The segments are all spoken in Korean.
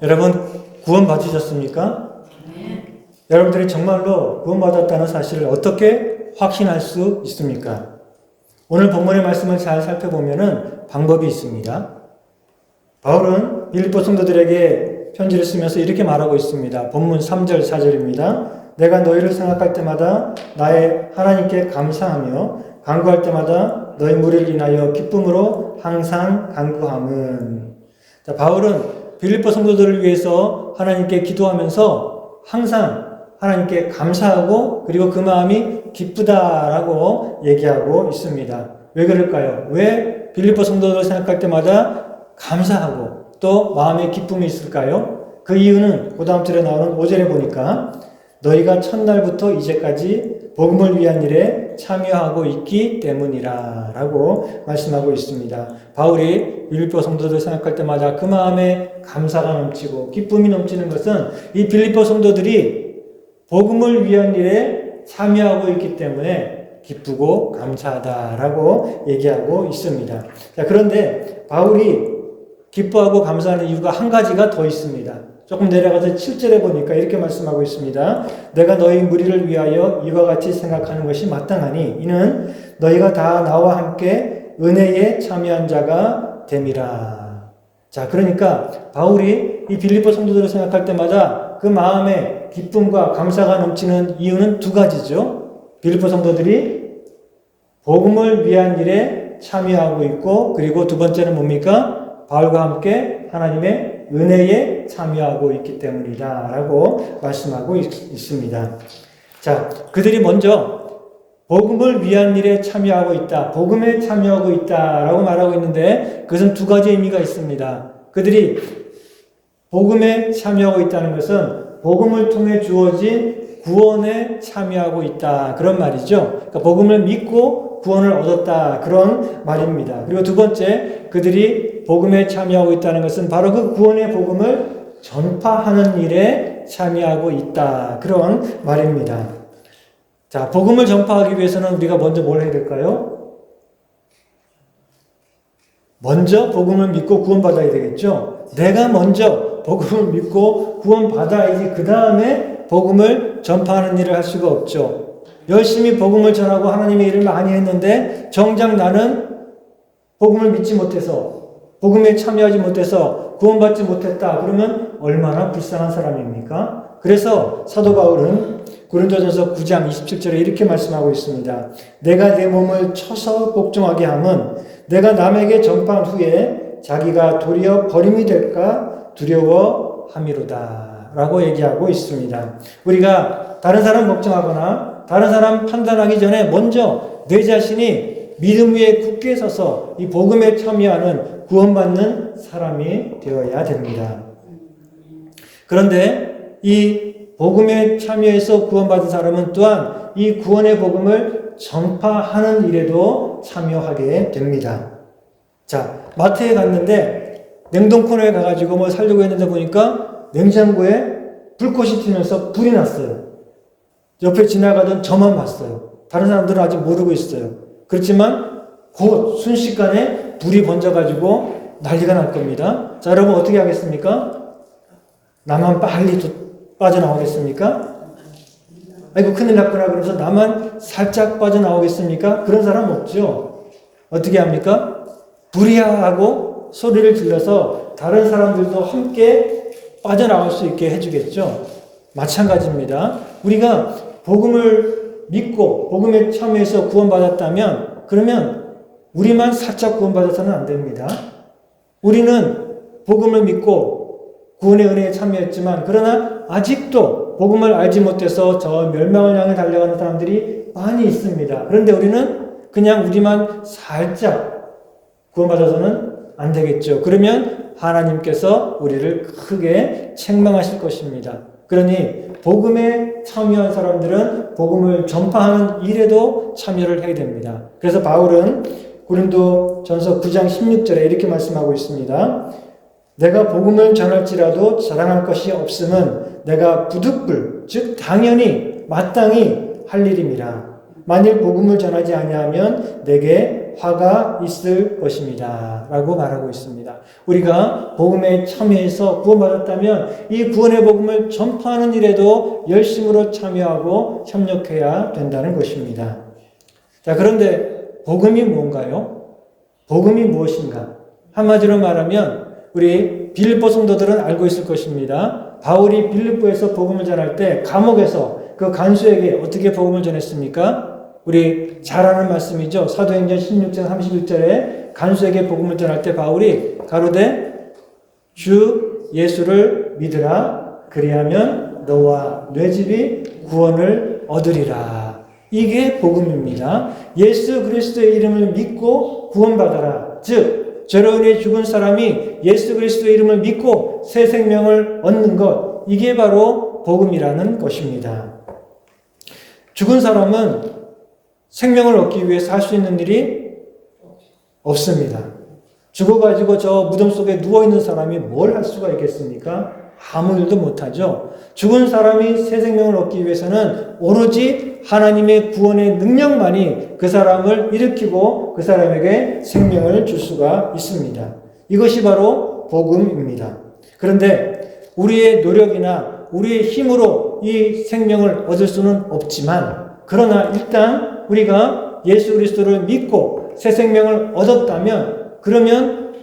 여러분 구원 받으셨습니까? 네. 여러분들이 정말로 구원받았다는 사실을 어떻게 확신할 수 있습니까? 오늘 본문의 말씀을 잘 살펴보면 방법이 있습니다. 바울은 빌립보 성도들에게 편지를 쓰면서 이렇게 말하고 있습니다. 본문 3절 4절입니다. 내가 너희를 생각할 때마다 나의 하나님께 감사하며 간구할 때마다 너희 무리를 인하여 기쁨으로 항상 간구함은. 자, 바울은 빌립보 성도들을 위해서 하나님께 기도하면서 항상 하나님께 감사하고 그리고 그 마음이 기쁘다라고 얘기하고 있습니다. 왜 그럴까요? 왜 빌립보 성도들을 생각할 때마다 감사하고 또 마음에 기쁨이 있을까요? 그 이유는 그 다음 절에 나오는 5절에 보니까 너희가 첫날부터 이제까지 복음을 위한 일에 참여하고 있기 때문이라 라고 말씀하고 있습니다. 바울이 빌립보 성도들 생각할 때마다 그 마음에 감사가 넘치고 기쁨이 넘치는 것은 이 빌립보 성도들이 복음을 위한 일에 참여하고 있기 때문에 기쁘고 감사하다라고 얘기하고 있습니다. 자, 그런데 바울이 기뻐하고 감사하는 이유가 한 가지가 더 있습니다. 조금 내려가서 7절에 보니까 이렇게 말씀하고 있습니다. 내가 너희 무리를 위하여 이와 같이 생각하는 것이 마땅하니 이는 너희가 다 나와 함께 은혜에 참여한 자가 됨이라. 자, 그러니까 바울이 이 빌립보 성도들을 생각할 때마다 그 마음에 기쁨과 감사가 넘치는 이유는 두 가지죠. 빌립보 성도들이 복음을 위한 일에 참여하고 있고 그리고 두 번째는 뭡니까? 바울과 함께 하나님의 은혜에 참여하고 있기 때문이다 라고 말씀하고 있습니다. 자, 그들이 먼저 복음을 위한 일에 참여하고 있다, 복음에 참여하고 있다 라고 말하고 있는데 그것은 두 가지 의미가 있습니다. 그들이 복음에 참여하고 있다는 것은 복음을 통해 주어진 구원에 참여하고 있다 그런 말이죠. 그러니까 복음을 믿고 구원을 얻었다 그런 말입니다. 그리고 두 번째, 그들이 복음에 참여하고 있다는 것은 바로 그 구원의 복음을 전파하는 일에 참여하고 있다 그런 말입니다. 자, 복음을 전파하기 위해서는 우리가 먼저 뭘 해야 될까요? 먼저 복음을 믿고 구원받아야 되겠죠. 내가 먼저 복음을 믿고 구원받아야지 그 다음에 복음을 전파하는 일을 할 수가 없죠. 열심히 복음을 전하고 하나님의 일을 많이 했는데 정작 나는 복음을 믿지 못해서 복음에 참여하지 못해서 구원받지 못했다. 그러면 얼마나 불쌍한 사람입니까? 그래서 사도 바울은 고린도전서 9장 27절에 이렇게 말씀하고 있습니다. 내가 내 몸을 쳐서 복종하게 함은 내가 남에게 전파한 후에 자기가 도리어 버림이 될까 두려워함이로다 라고 얘기하고 있습니다. 우리가 다른 사람 걱정하거나 다른 사람 판단하기 전에 먼저 내 자신이 믿음 위에 굳게 서서 이 복음에 참여하는 구원받는 사람이 되어야 됩니다. 그런데 이 복음에 참여해서 구원받은 사람은 또한 이 구원의 복음을 전파하는 일에도 참여하게 됩니다. 자, 마트에 갔는데 냉동 코너에 가가지고 뭐 살려고 했는데 보니까 냉장고에 불꽃이 튀면서 불이 났어요. 옆에 지나가던 저만 봤어요. 다른 사람들은 아직 모르고 있어요. 그렇지만 곧 순식간에 불이 번져가지고 난리가 날 겁니다. 자, 여러분 어떻게 하겠습니까? 나만 빨리 빠져나오겠습니까? 아이고 큰일 났구나 그러면서 나만 살짝 빠져나오겠습니까? 그런 사람 없죠. 어떻게 합니까? 불이야 하고 소리를 질러서 다른 사람들도 함께 빠져나올 수 있게 해주겠죠. 마찬가지입니다. 우리가 복음을 믿고 복음에 참여해서 구원받았다면 그러면 우리만 살짝 구원받아서는 안 됩니다. 우리는 복음을 믿고 구원의 은혜에 참여했지만 그러나 아직도 복음을 알지 못해서 저 멸망을 향해 달려가는 사람들이 많이 있습니다. 그런데 우리는 그냥 우리만 살짝 구원받아서는 안 되겠죠. 그러면 하나님께서 우리를 크게 책망하실 것입니다. 그러니 복음에 참여한 사람들은 복음을 전파하는 일에도 참여를 해야 됩니다. 그래서 바울은 고린도전서 9장 16절에 이렇게 말씀하고 있습니다. 내가 복음을 전할지라도 자랑할 것이 없음은 내가 부득불 즉 당연히 마땅히 할 일임이라. 만일 복음을 전하지 아니하면 내게 화가 있을 것입니다. 라고 말하고 있습니다. 우리가 복음에 참여해서 구원받았다면 이 구원의 복음을 전파하는 일에도 열심으로 참여하고 협력해야 된다는 것입니다. 자, 그런데 복음이 뭔가요? 복음이 무엇인가? 한마디로 말하면 우리 빌립보 성도들은 알고 있을 것입니다. 바울이 빌립보에서 복음을 전할 때 감옥에서 그 간수에게 어떻게 복음을 전했습니까? 우리 잘 아는 말씀이죠. 사도행전 16장 31절에 간수에게 복음을 전할 때 바울이 가로되 주 예수를 믿으라. 그리하면 너와 네 집이 구원을 얻으리라. 이게 복음입니다. 예수 그리스도의 이름을 믿고 구원받아라. 즉 저로 인해 죽은 사람이 예수 그리스도의 이름을 믿고 새 생명을 얻는 것, 이게 바로 복음이라는 것입니다. 죽은 사람은 생명을 얻기 위해서 할 수 있는 일이 없습니다. 죽어가지고 저 무덤 속에 누워있는 사람이 뭘 할 수가 있겠습니까? 아무 일도 못하죠. 죽은 사람이 새 생명을 얻기 위해서는 오로지 하나님의 구원의 능력만이 그 사람을 일으키고 그 사람에게 생명을 줄 수가 있습니다. 이것이 바로 복음입니다. 그런데 우리의 노력이나 우리의 힘으로 이 생명을 얻을 수는 없지만, 그러나 일단 우리가 예수 그리스도를 믿고 새 생명을 얻었다면 그러면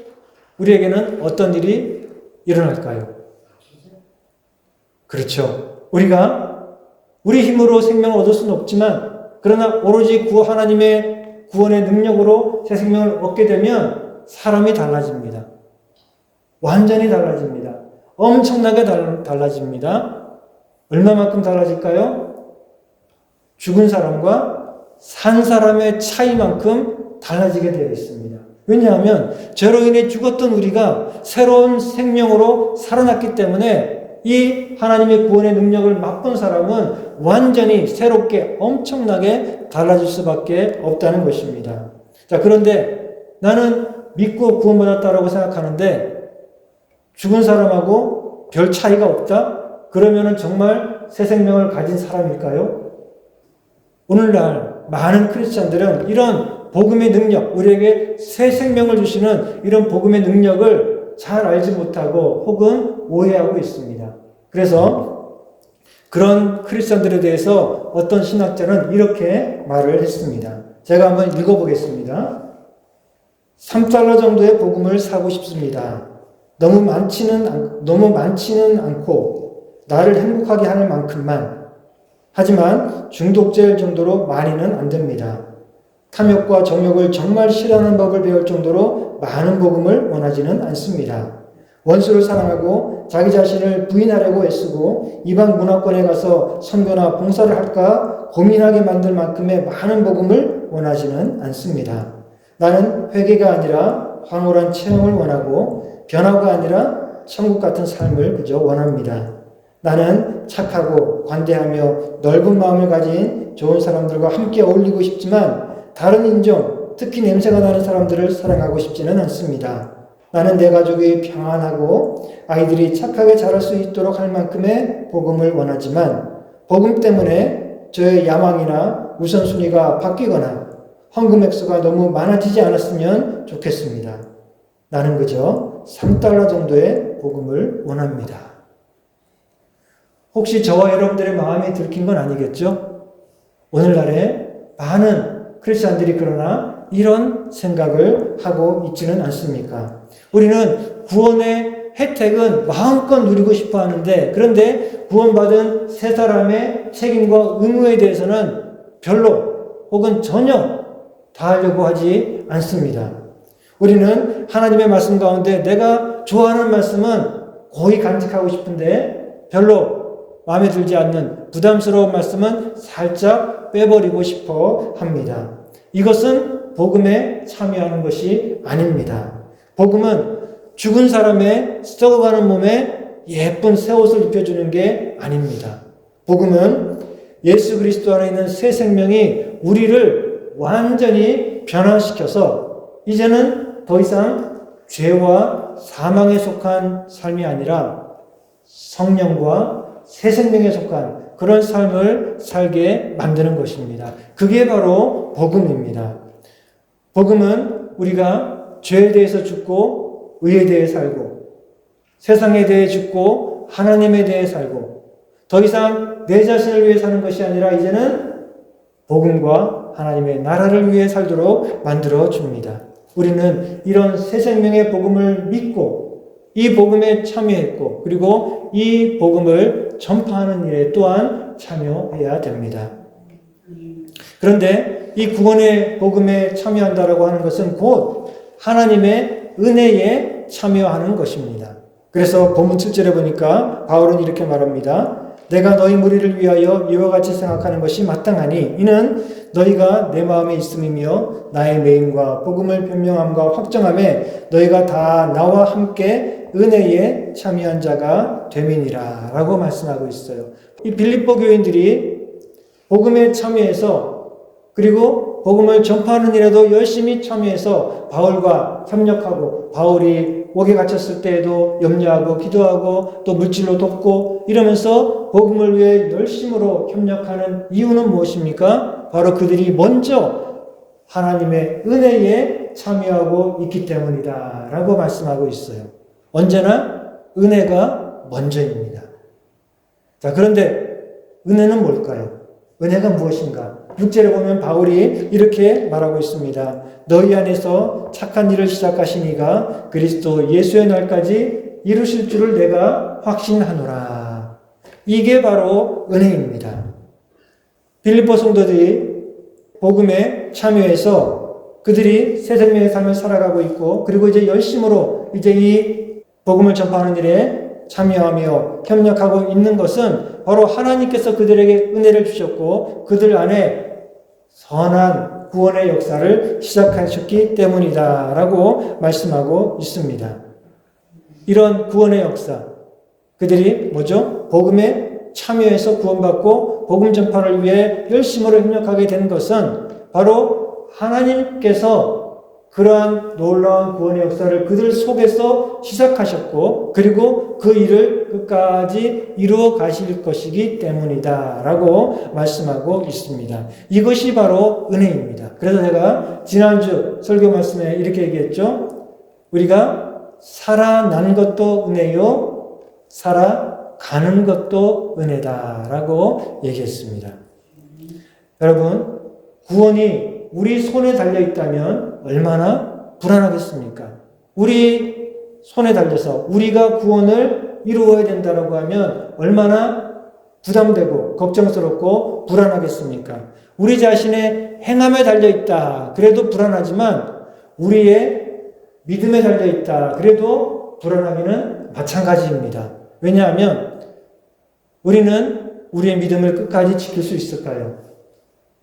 우리에게는 어떤 일이 일어날까요? 그렇죠. 우리가 우리 힘으로 생명을 얻을 수는 없지만 그러나 오로지 하나님의 구원의 능력으로 새 생명을 얻게 되면 사람이 달라집니다. 완전히 달라집니다. 엄청나게 달라집니다. 얼마만큼 달라질까요? 죽은 사람과 산 사람의 차이만큼 달라지게 되어 있습니다. 왜냐하면 죄로 인해 죽었던 우리가 새로운 생명으로 살아났기 때문에 이 하나님의 구원의 능력을 맛본 사람은 완전히 새롭게 엄청나게 달라질 수밖에 없다는 것입니다. 자, 그런데 나는 믿고 구원받았다라고 생각하는데 죽은 사람하고 별 차이가 없다? 그러면은 정말 새 생명을 가진 사람일까요? 오늘날 많은 크리스찬들은 이런 복음의 능력, 우리에게 새 생명을 주시는 이런 복음의 능력을 잘 알지 못하고 혹은 오해하고 있습니다. 그래서 그런 크리스찬들에 대해서 어떤 신학자는 이렇게 말을 했습니다. 제가 한번 읽어보겠습니다. 3달러 정도의 복음을 사고 싶습니다. 너무 많지는 않고 나를 행복하게 하는 만큼만. 하지만 중독될 정도로 많이는 안 됩니다. 탐욕과 정욕을 정말 싫어하는 법을 배울 정도로 많은 복음을 원하지는 않습니다. 원수를 사랑하고 자기 자신을 부인하려고 애쓰고 이방 문화권에 가서 선교나 봉사를 할까 고민하게 만들 만큼의 많은 복음을 원하지는 않습니다. 나는 회개가 아니라 황홀한 체험을 원하고 변화가 아니라 천국 같은 삶을 그저 원합니다. 나는 착하고 관대하며 넓은 마음을 가진 좋은 사람들과 함께 어울리고 싶지만 다른 인종, 특히 냄새가 나는 사람들을 사랑하고 싶지는 않습니다. 나는 내 가족이 평안하고 아이들이 착하게 자랄 수 있도록 할 만큼의 복음을 원하지만 복음 때문에 저의 야망이나 우선순위가 바뀌거나 헌금 액수가 너무 많아지지 않았으면 좋겠습니다. 나는 그저 3달러 정도의 복음을 원합니다. 혹시 저와 여러분들의 마음이 들킨 건 아니겠죠? 오늘날에 많은 크리스찬들이 그러나 이런 생각을 하고 있지는 않습니까? 우리는 구원의 혜택은 마음껏 누리고 싶어 하는데, 그런데 구원받은 세 사람의 책임과 의무에 대해서는 별로 혹은 전혀 다하려고 하지 않습니다. 우리는 하나님의 말씀 가운데 내가 좋아하는 말씀은 고이 간직하고 싶은데 별로 마음에 들지 않는 부담스러운 말씀은 살짝 빼버리고 싶어 합니다. 이것은 복음에 참여하는 것이 아닙니다. 복음은 죽은 사람의 썩어가는 몸에 예쁜 새 옷을 입혀주는 게 아닙니다. 복음은 예수 그리스도 안에 있는 새 생명이 우리를 완전히 변화시켜서 이제는 더 이상 죄와 사망에 속한 삶이 아니라 성령과 새 생명에 속한 그런 삶을 살게 만드는 것입니다. 그게 바로 복음입니다. 복음은 우리가 죄에 대해서 죽고 의에 대해 살고 세상에 대해 죽고 하나님에 대해 살고 더 이상 내 자신을 위해 사는 것이 아니라 이제는 복음과 하나님의 나라를 위해 살도록 만들어 줍니다. 우리는 이런 새 생명의 복음을 믿고 이 복음에 참여했고 그리고 이 복음을 전파하는 일에 또한 참여해야 됩니다. 그런데 이 구원의 복음에 참여한다라고 하는 것은 곧 하나님의 은혜에 참여하는 것입니다. 그래서 본문 7절에 보니까 바울은 이렇게 말합니다. 내가 너희 무리를 위하여 이와 같이 생각하는 것이 마땅하니 이는 너희가 내 마음에 있음이며 나의 메임과 복음을 변명함과 확정함에 너희가 다 나와 함께 은혜에 참여한 자가 됨이니라 라고 말씀하고 있어요. 이 빌립보 교인들이 복음에 참여해서 그리고 복음을 전파하는 일에도 열심히 참여해서 바울과 협력하고 바울이 옥에 갇혔을 때에도 염려하고 기도하고 또 물질로 돕고 이러면서 복음을 위해 열심으로 협력하는 이유는 무엇입니까? 바로 그들이 먼저 하나님의 은혜에 참여하고 있기 때문이다 라고 말씀하고 있어요. 언제나 은혜가 먼저입니다. 자, 그런데 은혜는 뭘까요? 은혜가 무엇인가? 6절에 보면 바울이 이렇게 말하고 있습니다. 너희 안에서 착한 일을 시작하신 이가 그리스도 예수의 날까지 이루실 줄을 내가 확신하노라. 이게 바로 은혜입니다. 빌립보 성도들이 복음에 참여해서 그들이 새 생명의 삶을 살아가고 있고 그리고 이제 열심으로 이제 이 복음을 전파하는 일에 참여하며 협력하고 있는 것은 바로 하나님께서 그들에게 은혜를 주셨고 그들 안에 선한 구원의 역사를 시작하셨기 때문이다 라고 말씀하고 있습니다. 이런 구원의 역사, 그들이 뭐죠? 복음에 참여해서 구원받고 복음 전파를 위해 열심으로 협력하게 되는 것은 바로 하나님께서 그러한 놀라운 구원의 역사를 그들 속에서 시작하셨고 그리고 그 일을 끝까지 이루어 가실 것이기 때문이다 라고 말씀하고 있습니다. 이것이 바로 은혜입니다. 그래서 제가 지난주 설교 말씀에 이렇게 얘기했죠. 우리가 살아난 것도 은혜요 살아가는 것도 은혜다 라고 얘기했습니다. 여러분, 구원이 우리 손에 달려있다면 얼마나 불안하겠습니까? 우리 손에 달려서 우리가 구원을 이루어야 된다고 하면 얼마나 부담되고 걱정스럽고 불안하겠습니까? 우리 자신의 행함에 달려있다. 그래도 불안하지만 우리의 믿음에 달려있다. 그래도 불안하기는 마찬가지입니다. 왜냐하면 우리는 우리의 믿음을 끝까지 지킬 수 있을까요?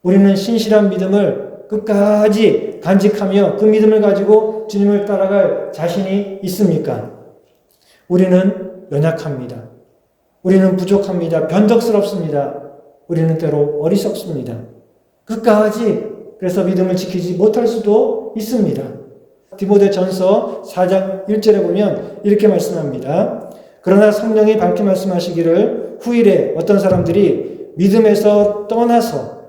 우리는 신실한 믿음을 끝까지 간직하며 그 믿음을 가지고 주님을 따라갈 자신이 있습니까? 우리는 연약합니다. 우리는 부족합니다. 변덕스럽습니다. 우리는 때로 어리석습니다. 끝까지 그래서 믿음을 지키지 못할 수도 있습니다. 디모데전서 4장 1절에 보면 이렇게 말씀합니다. 그러나 성령이 밝게 말씀하시기를 후일에 어떤 사람들이 믿음에서 떠나서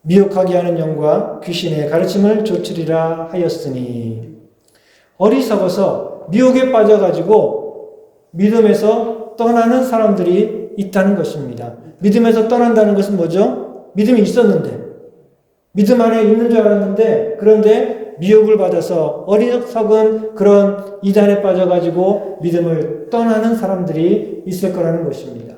미혹하게 하는 영과 귀신의 가르침을 좇으리라 하였으니 어리석어서 미혹에 빠져가지고 믿음에서 떠나는 사람들이 있다는 것입니다. 믿음에서 떠난다는 것은 뭐죠? 믿음이 있었는데 믿음 안에 있는 줄 알았는데 그런데 미혹을 받아서 어리석은 그런 이단에 빠져가지고 믿음을 떠나는 사람들이 있을 거라는 것입니다.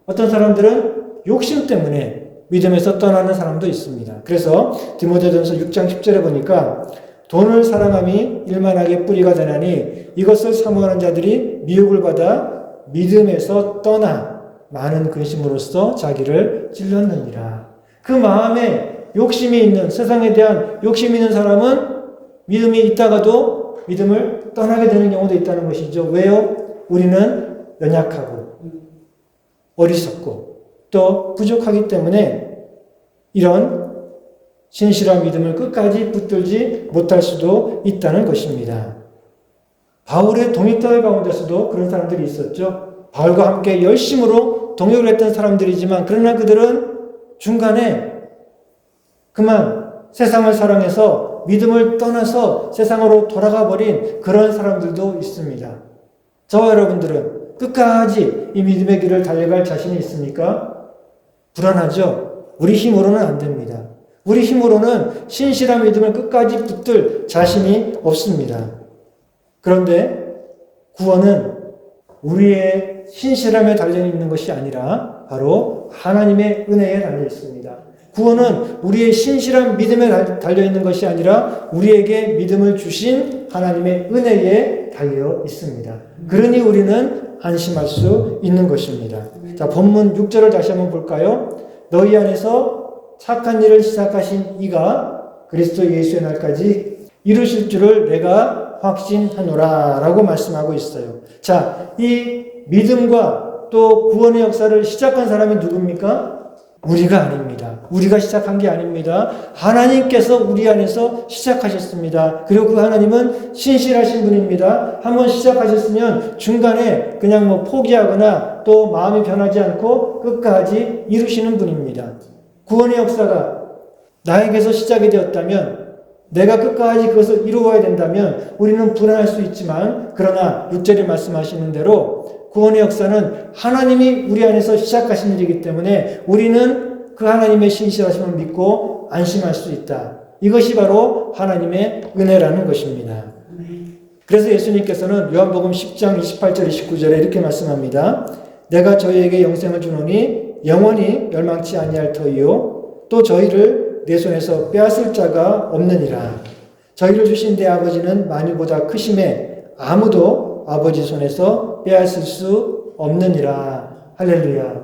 어떤 사람들은 욕심 때문에 믿음에서 떠나는 사람도 있습니다. 그래서 디모데전서 6장 10절에 보니까 돈을 사랑함이 일만하게 뿌리가 되나니 이것을 사모하는 자들이 미혹을 받아 믿음에서 떠나 많은 근심으로써 자기를 찔렀느니라. 그 마음에 욕심이 있는 세상에 대한 욕심이 있는 사람은 믿음이 있다가도 믿음을 떠나게 되는 경우도 있다는 것이죠. 왜요? 우리는 연약하고 어리석고 또 부족하기 때문에 이런 신실한 믿음을 끝까지 붙들지 못할 수도 있다는 것입니다. 바울의 동역자들 가운데서도 그런 사람들이 있었죠. 바울과 함께 열심으로 동역을 했던 사람들이지만 그러나 그들은 중간에 그만 세상을 사랑해서 믿음을 떠나서 세상으로 돌아가 버린 그런 사람들도 있습니다. 저와 여러분들은 끝까지 이 믿음의 길을 달려갈 자신이 있습니까? 불안하죠? 우리 힘으로는 안 됩니다. 우리 힘으로는 신실한 믿음을 끝까지 붙들 자신이 없습니다. 그런데 구원은 우리의 신실함에 달려있는 것이 아니라 바로 하나님의 은혜에 달려 있습니다. 구원은 우리의 신실한 믿음에 달려있는 것이 아니라 우리에게 믿음을 주신 하나님의 은혜에 달려 있습니다. 그러니 우리는 안심할 수 있는 것입니다. 자, 본문 6절을 다시 한번 볼까요? 너희 안에서 착한 일을 시작하신 이가 그리스도 예수의 날까지 이루실 줄을 내가 확신하노라 라고 말씀하고 있어요. 자, 이 믿음과 또 구원의 역사를 시작한 사람이 누굽니까? 우리가 아닙니다. 우리가 시작한 게 아닙니다. 하나님께서 우리 안에서 시작하셨습니다. 그리고 그 하나님은 신실하신 분입니다. 한번 시작하셨으면 중간에 그냥 포기하거나 또 마음이 변하지 않고 끝까지 이루시는 분입니다. 구원의 역사가 나에게서 시작이 되었다면 내가 끝까지 그것을 이루어야 된다면 우리는 불안할 수 있지만 그러나 6절에 말씀하시는 대로 구원의 역사는 하나님이 우리 안에서 시작하신 일이기 때문에 우리는 그 하나님의 신실하심을 믿고 안심할 수 있다. 이것이 바로 하나님의 은혜라는 것입니다. 그래서 예수님께서는 요한복음 10장 28절 29절에 이렇게 말씀합니다. 내가 저희에게 영생을 주노니 영원히 멸망치 아니할 터이요 또 저희를 내 손에서 빼앗을 자가 없느니라. 저희를 주신 내 아버지는 만유보다 크심에 아무도 아버지 손에서 빼앗을 수 없느니라. 할렐루야.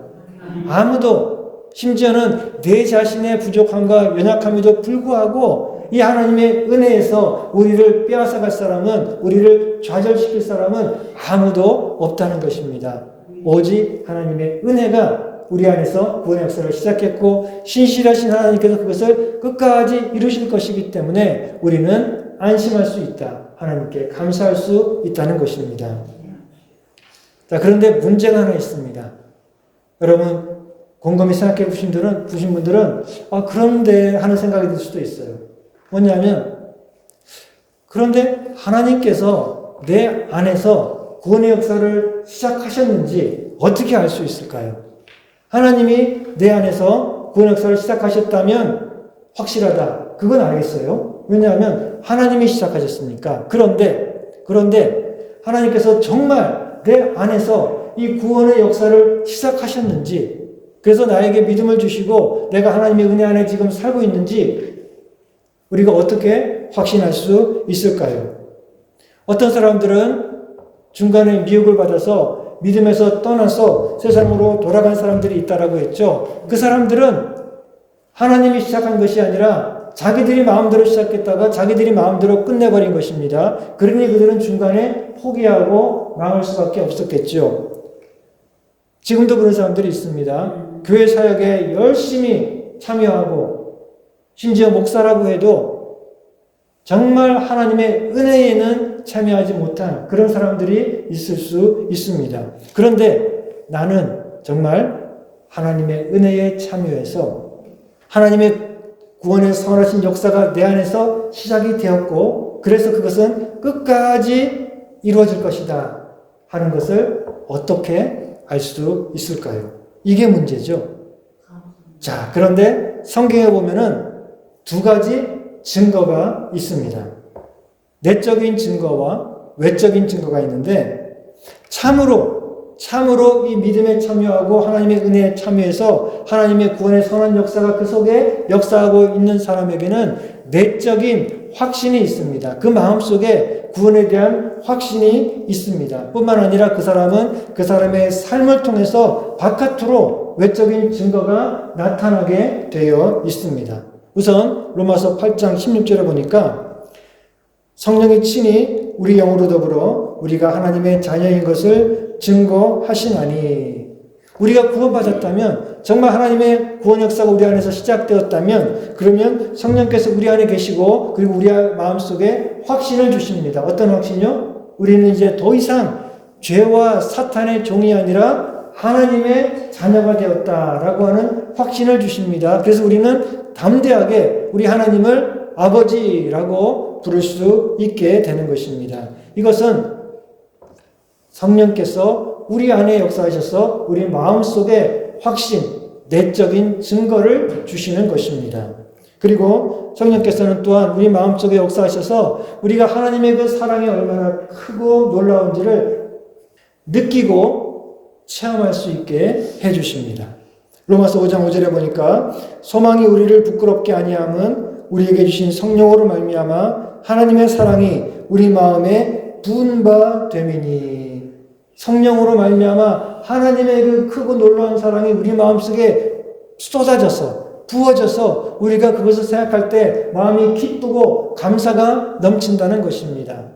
아무도, 심지어는 내 자신의 부족함과 연약함에도 불구하고 이 하나님의 은혜에서 우리를 빼앗아갈 사람은, 우리를 좌절시킬 사람은 아무도 없다는 것입니다. 오직 하나님의 은혜가 우리 안에서 구원의 역사를 시작했고 신실하신 하나님께서 그것을 끝까지 이루실 것이기 때문에 우리는 안심할 수 있다. 하나님께 감사할 수 있다는 것입니다. 자, 그런데 문제가 하나 있습니다. 여러분 곰곰이 생각해 보신 분들은 그런데 하는 생각이 들 수도 있어요. 뭐냐면 그런데 하나님께서 내 안에서 구원의 역사를 시작하셨는지 어떻게 알 수 있을까요? 하나님이 내 안에서 구원의 역사를 시작하셨다면 확실하다. 그건 알겠어요. 왜냐하면 하나님이 시작하셨으니까. 그런데 하나님께서 정말 내 안에서 이 구원의 역사를 시작하셨는지, 그래서 나에게 믿음을 주시고 내가 하나님의 은혜 안에 지금 살고 있는지 우리가 어떻게 확신할 수 있을까요? 어떤 사람들은 중간에 미혹을 받아서 믿음에서 떠나서 세상으로 돌아간 사람들이 있다라고 했죠. 그 사람들은 하나님이 시작한 것이 아니라 자기들이 마음대로 시작했다가 자기들이 마음대로 끝내버린 것입니다. 그러니 그들은 중간에 포기하고 망할 수밖에 없었겠죠. 지금도 그런 사람들이 있습니다. 교회 사역에 열심히 참여하고 심지어 목사라고 해도 정말 하나님의 은혜에는 참여하지 못한 그런 사람들이 있을 수 있습니다. 그런데 나는 정말 하나님의 은혜에 참여해서 하나님의 구원의 선하신 역사가 내 안에서 시작이 되었고 그래서 그것은 끝까지 이루어질 것이다 하는 것을 어떻게 알 수 있을까요? 이게 문제죠. 자, 그런데 성경에 보면은 두 가지 증거가 있습니다. 내적인 증거와 외적인 증거가 있는데 참으로 이 믿음에 참여하고 하나님의 은혜에 참여해서 하나님의 구원의 선한 역사가 그 속에 역사하고 있는 사람에게는 내적인 확신이 있습니다. 그 마음속에 구원에 대한 확신이 있습니다. 뿐만 아니라 그 사람은 그 사람의 삶을 통해서 바깥으로 외적인 증거가 나타나게 되어 있습니다. 우선 로마서 8장 16절에 보니까 성령이 친히 우리 영으로 더불어 우리가 하나님의 자녀인 것을 증거하시나니, 우리가 구원받았다면 정말 하나님의 구원 역사가 우리 안에서 시작되었다면 그러면 성령께서 우리 안에 계시고 그리고 우리 마음속에 확신을 주십니다. 어떤 확신이요? 우리는 이제 더 이상 죄와 사탄의 종이 아니라 하나님의 자녀가 되었다라고 하는 확신을 주십니다. 그래서 우리는 담대하게 우리 하나님을 아버지라고 부를 수 있게 되는 것입니다. 이것은 성령께서 우리 안에 역사하셔서 우리 마음속에 확신, 내적인 증거를 주시는 것입니다. 그리고 성령께서는 또한 우리 마음속에 역사하셔서 우리가 하나님의 그 사랑이 얼마나 크고 놀라운지를 느끼고 체험할 수 있게 해주십니다. 로마서 5장 5절에 보니까 소망이 우리를 부끄럽게 아니함은 우리에게 주신 성령으로 말미암아 하나님의 사랑이 우리 마음에 부은 바 됨이니. 성령으로 말미암아 하나님의 그 크고 놀라운 사랑이 우리 마음속에 쏟아져서 부어져서 우리가 그것을 생각할 때 마음이 기쁘고 감사가 넘친다는 것입니다.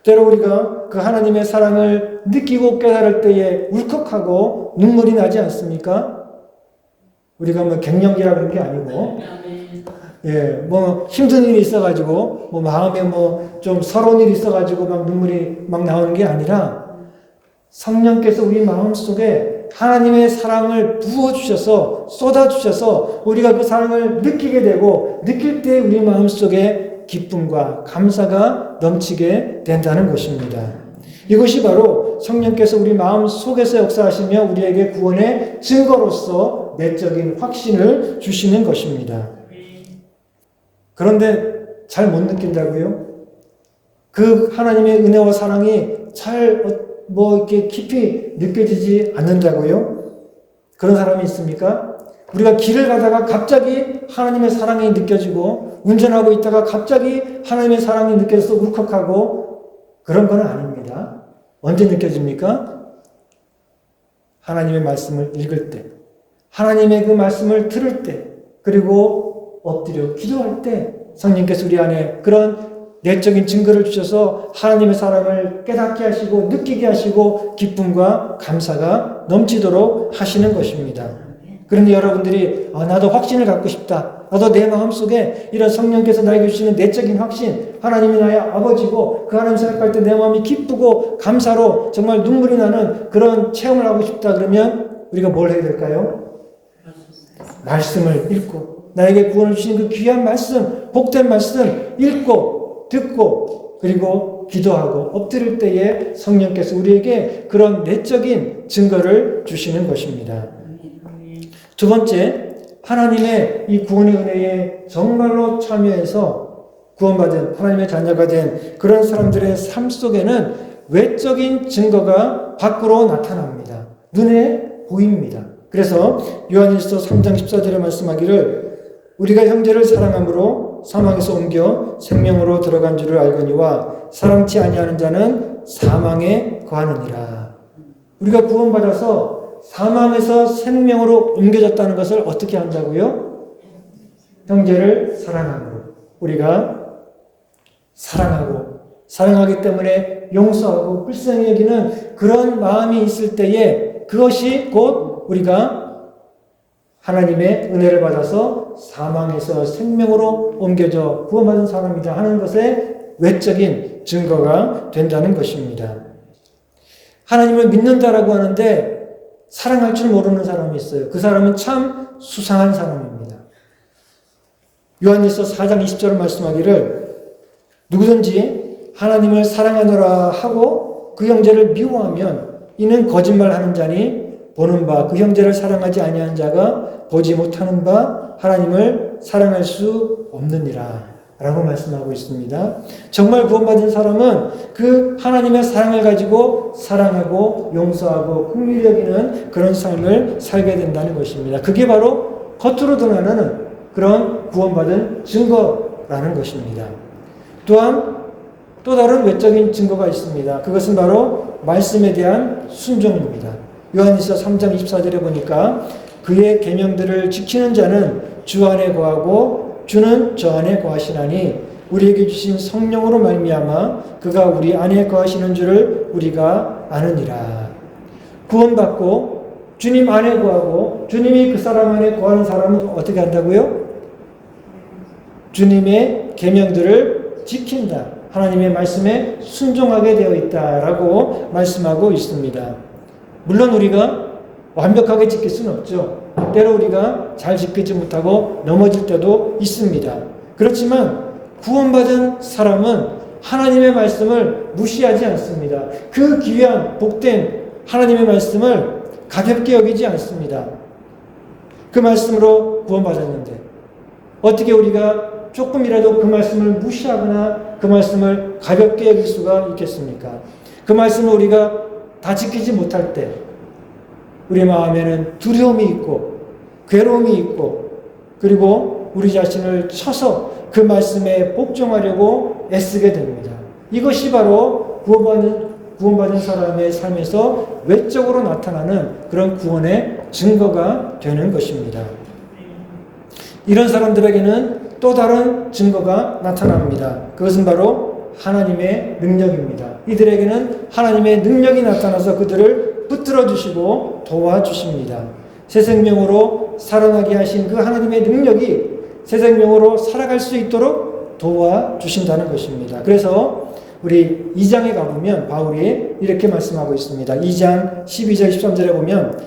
때로 우리가 그 하나님의 사랑을 느끼고 깨달을 때에 울컥하고 눈물이 나지 않습니까? 우리가 뭐 갱년기라 그런 게 아니고, 뭐 힘든 일이 있어가지고, 뭐 마음에 뭐 좀 서러운 일이 있어가지고 막 눈물이 막 나오는 게 아니라 성령께서 우리 마음 속에 하나님의 사랑을 부어주셔서 쏟아주셔서 우리가 그 사랑을 느끼게 되고 느낄 때 우리 마음 속에 기쁨과 감사가 넘치게 된다는 것입니다. 이것이 바로 성령께서 우리 마음 속에서 역사하시며 우리에게 구원의 증거로서 내적인 확신을 주시는 것입니다. 그런데 잘 못 느낀다고요? 그 하나님의 은혜와 사랑이 이렇게 깊이 느껴지지 않는다고요? 그런 사람이 있습니까? 우리가 길을 가다가 갑자기 하나님의 사랑이 느껴지고 운전하고 있다가 갑자기 하나님의 사랑이 느껴져서 울컥하고 그런 건 아닙니다. 언제 느껴집니까? 하나님의 말씀을 읽을 때, 하나님의 그 말씀을 들을 때, 그리고 엎드려 기도할 때 성령께서 우리 안에 그런 내적인 증거를 주셔서 하나님의 사랑을 깨닫게 하시고 느끼게 하시고 기쁨과 감사가 넘치도록 하시는 것입니다. 그런데 여러분들이 나도 확신을 갖고 싶다. 나도 내 마음속에 이런 성령께서 나에게 주시는 내적인 확신, 하나님이 나의 아버지고 그 하나님 생각할 때 내 마음이 기쁘고 감사로 정말 눈물이 나는 그런 체험을 하고 싶다. 그러면 우리가 뭘 해야 될까요? 말씀을 읽고 나에게 구원을 주신 그 귀한 말씀, 복된 말씀 읽고 듣고 그리고 기도하고 엎드릴 때에 성령께서 우리에게 그런 내적인 증거를 주시는 것입니다. 두 번째, 하나님의 이 구원의 은혜에 정말로 참여해서 구원받은 하나님의 자녀가 된 그런 사람들의 삶 속에는 외적인 증거가 밖으로 나타납니다. 눈에 보입니다. 그래서 요한일서 3장 14절에 말씀하기를 우리가 형제를 사랑함으로 사망에서 옮겨 생명으로 들어간 줄을 알거니와 사랑치 아니하는 자는 사망에 거하느니라. 우리가 구원받아서 사망에서 생명으로 옮겨졌다는 것을 어떻게 한다고요? 형제를 사랑함으로. 우리가 사랑하기 때문에 용서하고 불쌍히 여기는 그런 마음이 있을 때에 그것이 곧 우리가 하나님의 은혜를 받아서 사망에서 생명으로 옮겨져 구원받은 사람이다 하는 것의 외적인 증거가 된다는 것입니다. 하나님을 믿는다라고 하는데 사랑할 줄 모르는 사람이 있어요. 그 사람은 참 수상한 사람입니다. 요한일서 4장 20절을 말씀하기를 누구든지 하나님을 사랑하노라 하고 그 형제를 미워하면 이는 거짓말하는 자니 보는 바 그 형제를 사랑하지 아니하는 자가 보지 못하는 바 하나님을 사랑할 수 없느니라 라고 말씀하고 있습니다. 정말 구원받은 사람은 그 하나님의 사랑을 가지고 사랑하고 용서하고 긍휼히 여기는 그런 삶을 살게 된다는 것입니다. 그게 바로 겉으로 드러나는 그런 구원받은 증거라는 것입니다. 또한 또 다른 외적인 증거가 있습니다. 그것은 바로 말씀에 대한 순종입니다. 요한일서 3장 24절에 보니까 그의 계명들을 지키는 자는 주 안에 거하고 주는 저 안에 거하시나니 우리에게 주신 성령으로 말미암아 그가 우리 안에 거하시는 줄을 우리가 아느니라. 구원받고 주님 안에 거하고 주님이 그 사람 안에 거하는 사람은 어떻게 한다고요? 주님의 계명들을 지킨다. 하나님의 말씀에 순종하게 되어 있다라고 말씀하고 있습니다. 물론 우리가 완벽하게 지킬 수는 없죠. 때로 우리가 잘 지키지 못하고 넘어질 때도 있습니다. 그렇지만 구원받은 사람은 하나님의 말씀을 무시하지 않습니다. 그 귀한 복된 하나님의 말씀을 가볍게 여기지 않습니다. 그 말씀으로 구원받았는데 어떻게 우리가 조금이라도 그 말씀을 무시하거나 그 말씀을 가볍게 여길 수가 있겠습니까? 그 말씀을 우리가 다 지키지 못할 때 우리 마음에는 두려움이 있고 괴로움이 있고 그리고 우리 자신을 쳐서 그 말씀에 복종하려고 애쓰게 됩니다. 이것이 바로 구원받은 사람의 삶에서 외적으로 나타나는 그런 구원의 증거가 되는 것입니다. 이런 사람들에게는 또 다른 증거가 나타납니다. 그것은 바로 하나님의 능력입니다. 이들에게는 하나님의 능력이 나타나서 그들을 붙들어 주시고 도와주십니다. 새 생명으로 살아나게 하신 그 하나님의 능력이 새 생명으로 살아갈 수 있도록 도와주신다는 것입니다. 그래서 우리 2장에 가보면 바울이 이렇게 말씀하고 있습니다. 2장 12절 13절에 보면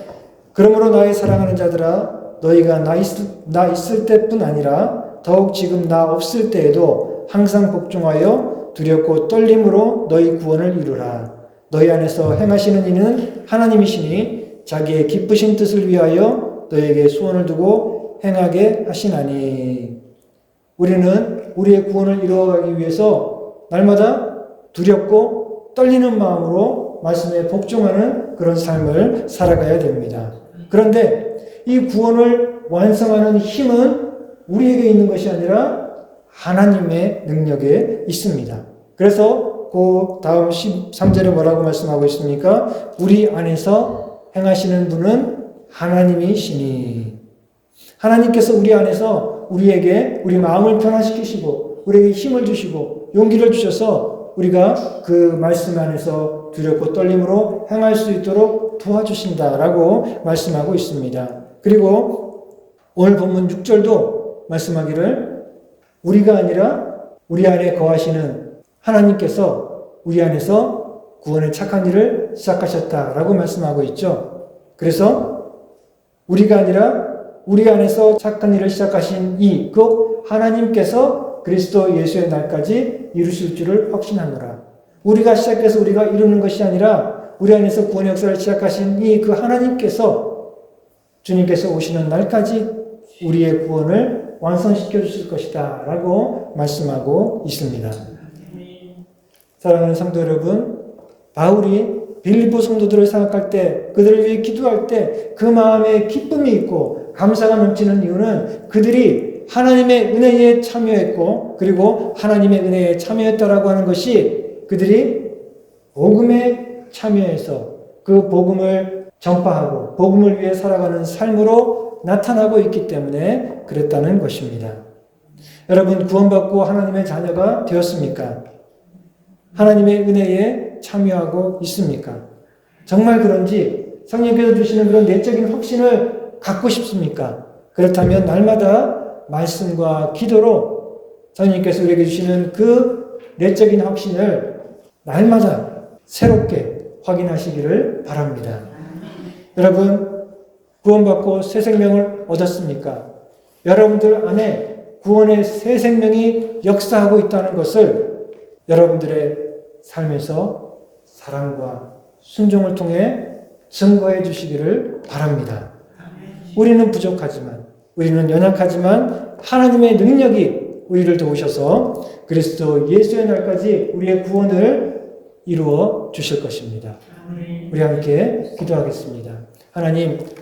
그러므로 나의 사랑하는 자들아 너희가 나 있을 때뿐 아니라 더욱 지금 나 없을 때에도 항상 복종하여 두렵고 떨림으로 너희 구원을 이루라. 너희 안에서 행하시는 이는 하나님이시니 자기의 기쁘신 뜻을 위하여 너희에게 소원을 두고 행하게 하시나니. 우리는 우리의 구원을 이루어가기 위해서 날마다 두렵고 떨리는 마음으로 말씀에 복종하는 그런 삶을 살아가야 됩니다. 그런데 이 구원을 완성하는 힘은 우리에게 있는 것이 아니라 하나님의 능력에 있습니다. 그래서 그 다음 13절에 뭐라고 말씀하고 있습니까? 우리 안에서 행하시는 분은 하나님이시니. 하나님께서 우리 안에서 우리에게 우리 마음을 변화시키시고 우리에게 힘을 주시고 용기를 주셔서 우리가 그 말씀 안에서 두렵고 떨림으로 행할 수 있도록 도와주신다라고 말씀하고 있습니다. 그리고 오늘 본문 6절도 말씀하기를 우리가 아니라 우리 안에 거하시는 하나님께서 우리 안에서 구원의 착한 일을 시작하셨다라고 말씀하고 있죠. 그래서 우리가 아니라 우리 안에서 착한 일을 시작하신 그 하나님께서 그리스도 예수의 날까지 이루실 줄을 확신하노라. 우리가 시작해서 우리가 이루는 것이 아니라 우리 안에서 구원의 역사를 시작하신 그 하나님께서 주님께서 오시는 날까지 우리의 구원을 완성시켜 주실 것이다 라고 말씀하고 있습니다. 사랑하는 성도 여러분, 바울이 빌립보 성도들을 생각할 때, 그들을 위해 기도할 때 그 마음에 기쁨이 있고 감사가 넘치는 이유는 그들이 하나님의 은혜에 참여했고 그리고 하나님의 은혜에 참여했다라고 하는 것이 그들이 복음에 참여해서 그 복음을 전파하고 복음을 위해 살아가는 삶으로 나타나고 있기 때문에 그랬다는 것입니다. 여러분, 구원받고 하나님의 자녀가 되었습니까? 하나님의 은혜에 참여하고 있습니까? 정말 그런지 성령께서 주시는 그런 내적인 확신을 갖고 싶습니까? 그렇다면 날마다 말씀과 기도로 성령께서 우리에게 주시는 그 내적인 확신을 날마다 새롭게 확인하시기를 바랍니다. 여러분, 구원받고 새 생명을 얻었습니까? 여러분들 안에 구원의 새 생명이 역사하고 있다는 것을 여러분들의 삶에서 사랑과 순종을 통해 증거해 주시기를 바랍니다. 우리는 부족하지만, 우리는 연약하지만 하나님의 능력이 우리를 도우셔서 그리스도 예수의 날까지 우리의 구원을 이루어 주실 것입니다. 우리 함께 기도하겠습니다.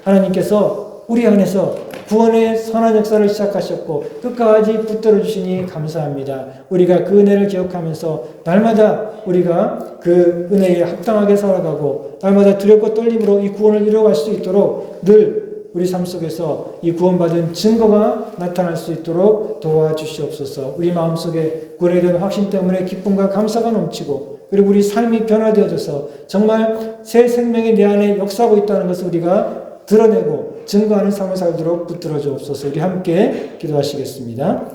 하나님께서 우리 안에서 구원의 선한 역사를 시작하셨고 끝까지 붙들어 주시니 감사합니다. 우리가 그 은혜를 기억하면서 날마다 우리가 그 은혜에 합당하게 살아가고 날마다 두렵고 떨림으로 이 구원을 이루어갈 수 있도록 늘 우리 삶 속에서 이 구원받은 증거가 나타날 수 있도록 도와주시옵소서. 우리 마음속에 구원에 대한 확신 때문에 기쁨과 감사가 넘치고 그리고 우리 삶이 변화되어져서 정말 새 생명이 내 안에 역사하고 있다는 것을 우리가 드러내고 증거하는 삶을 살도록 붙들어 주옵소서. 우리 함께 기도하시겠습니다.